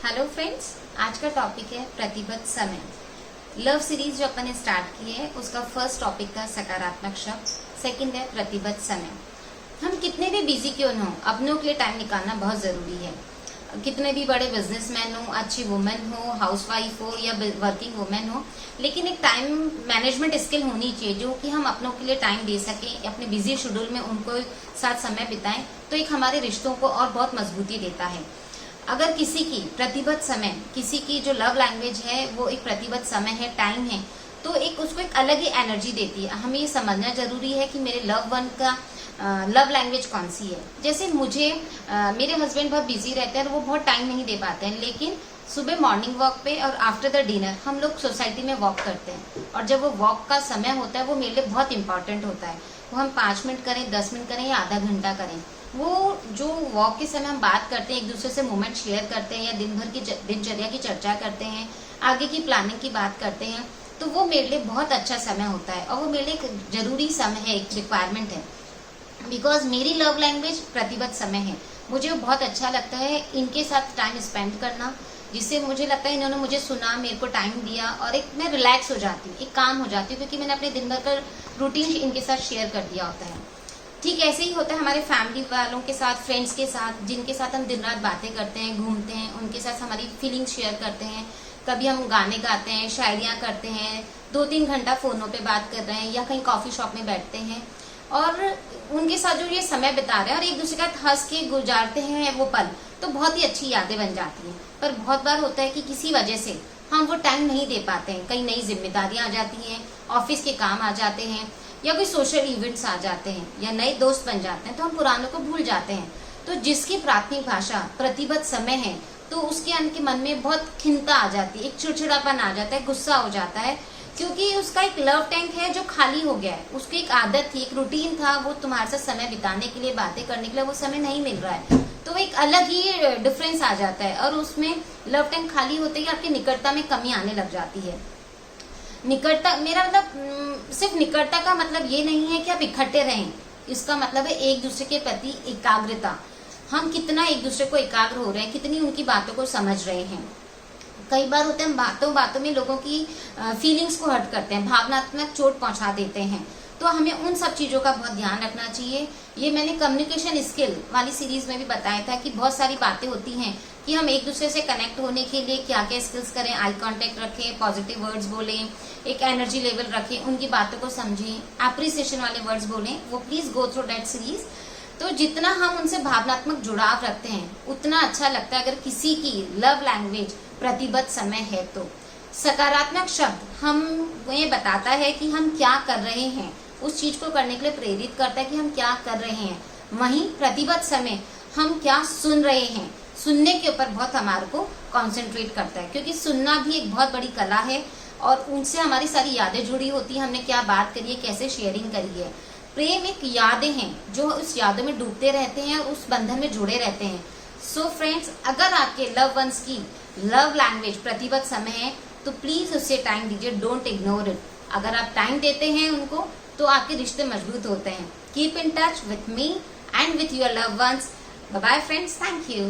Hello friends, आज का topic है प्रतिबद्ध समय। लव सीरीज जो अपन ने स्टार्ट की है उसका फर्स्ट टॉपिक था सकारात्मक शब्द, सेकंड है प्रतिबद्ध समय। हम कितने भी बिजी क्यों न हो, अपनों के लिए टाइम निकालना बहुत जरूरी है। कितने भी बड़े बिजनेसमैन हो, अच्छी वुमेन हो, हाउसवाइफ हो या वर्किंग वुमेन हो, लेकिन एक टाइम मैनेजमेंट स्किल होनी चाहिए जो कि हम अपनों के लिए टाइम दे सकें, अपने बिजी शेड्यूल में उनको साथ समय बिताएं, तो एक हमारे रिश्तों को और बहुत मजबूती देता है। अगर किसी की प्रतिबद्ध समय, किसी की जो लव लैंग्वेज है वो एक प्रतिबद्ध समय है, टाइम है, तो एक उसको एक अलग ही एनर्जी देती है। हमें ये समझना जरूरी है कि मेरे लव वन का लव लैंग्वेज कौन सी है। जैसे मुझे मेरे हस्बैंड बहुत बिजी रहते हैं और वो बहुत टाइम नहीं दे पाते हैं, लेकिन सुबह मॉर्निंग वॉक पे और आफ्टर द डिनर हम लोग सोसाइटी में वॉक करते हैं, और जब वो वॉक का समय होता है वो मेरे लिए बहुत इंपॉर्टेंट होता है। वो हम 5 मिनट करें, 10 मिनट करें या आधा घंटा करें, वो जो वॉक के समय हम बात करते हैं, एक दूसरे से मोमेंट शेयर करते हैं या दिन भर की दिनचर्या की चर्चा करते हैं, आगे की प्लानिंग की बात करते हैं, तो वो मेरे लिए बहुत अच्छा समय होता है और वो मेरे लिए एक जरूरी समय है, एक रिक्वायरमेंट है। बिकॉज मेरी लव लैंग्वेज प्रतिबद्ध समय है। मुझे वो बहुत अच्छा लगता है इनके साथ टाइम स्पेंड करना, जिससे मुझे लगता है इन्होंने मुझे सुना, मेरे को टाइम दिया और एक मैं रिलैक्स हो जाती हूँ, एक काम हो जाती हूँ, क्योंकि मैंने अपने दिन भर का रूटीन इनके साथ शेयर कर दिया होता है। ठीक ऐसे ही होता है हमारे फैमिली वालों के साथ, फ्रेंड्स के साथ, जिनके साथ हम दिन रात बातें करते हैं, घूमते हैं, उनके साथ हमारी फीलिंग्स शेयर करते हैं। कभी हम गाने गाते हैं, शायरियाँ करते हैं, 2-3 घंटा फोनों पे बात कर रहे हैं या कहीं कॉफी शॉप में बैठते हैं और उनके साथ जो ये समय बिता रहे हैं और एक दूसरे का हंस के गुजारते हैं वो पल, तो बहुत ही अच्छी यादें बन जाती हैं। पर बहुत बार होता है कि किसी वजह से हम वो टाइम नहीं दे पाते हैं। कई नई जिम्मेदारियां आ जाती हैं, ऑफिस के काम आ जाते हैं या कोई सोशल इवेंट्स आ जाते हैं या नए दोस्त बन जाते हैं, तो हम पुरानों को भूल जाते हैं। तो जिसकी प्राथमिक भाषा प्रतिबद्ध समय है, तो उसके के मन में बहुत खिन्नता आ जाती है, एक चिड़चिड़ापन आ जाता है, गुस्सा हो जाता है, क्योंकि उसका एक लव टैंक है जो खाली हो गया है। उसकी एक आदत थी, एक रूटीन था, वो तुम्हारे साथ समय बिताने के लिए, बातें करने के लिए वो समय नहीं मिल रहा है, तो एक अलग ही डिफरेंस आ जाता है और उसमें लव टैंक खाली होते ही आपकी निकटता में कमी आने लग जाती है। निकटता, मेरा मतलब सिर्फ निकटता का मतलब ये नहीं है कि आप इकट्ठे रहें, इसका मतलब है एक दूसरे के प्रति एकाग्रता। हम कितना एक दूसरे को एकाग्र हो रहे हैं, कितनी उनकी बातों को समझ रहे हैं। कई बार होते हैं हम बातों बातों में लोगों की फीलिंग्स को हर्ट करते हैं, भावनात्मक चोट पहुंचा देते हैं, तो हमें उन सब चीजों का बहुत ध्यान रखना चाहिए। ये मैंने कम्युनिकेशन स्किल वाली सीरीज में भी बताया था कि बहुत सारी बातें होती हैं कि हम एक दूसरे से कनेक्ट होने के लिए क्या क्या स्किल्स करें। आई कांटेक्ट रखें, पॉजिटिव वर्ड्स बोलें, एक एनर्जी लेवल रखें, उनकी बातों को समझें, एप्रिसिएशन वाले वर्ड्स बोलें। वो please go through that series. तो जितना हम उनसे भावनात्मक जुड़ाव रखते हैं उतना अच्छा लगता है। अगर किसी की लव लैंग्वेज प्रतिबद्ध समय है तो सकारात्मक शब्द हमें बताता है कि हम क्या कर रहे हैं, उस चीज को करने के लिए प्रेरित करता है कि हम क्या कर रहे हैं। वहीं प्रतिबद्ध समय हम क्या सुन रहे हैं, सुनने के ऊपर बहुत हमारे को कॉन्सेंट्रेट करता है, क्योंकि सुनना भी एक बहुत बड़ी कला है और उनसे हमारी सारी यादें जुड़ी होती है। हमने क्या बात करी है, कैसे शेयरिंग करी है। प्रेम एक यादें हैं जो उस यादों में डूबते रहते हैं और उस बंधन में जुड़े रहते हैं। सो फ्रेंड्स, अगर आपके लव वंस की लव लैंग्वेज प्रतिबद्ध समय है तो प्लीज उससे टाइम दीजिए, डोंट इग्नोर इट। अगर आप टाइम देते हैं उनको तो आपके रिश्ते मजबूत होते हैं। Keep in touch with me and with your love ones. Bye bye friends, thank you.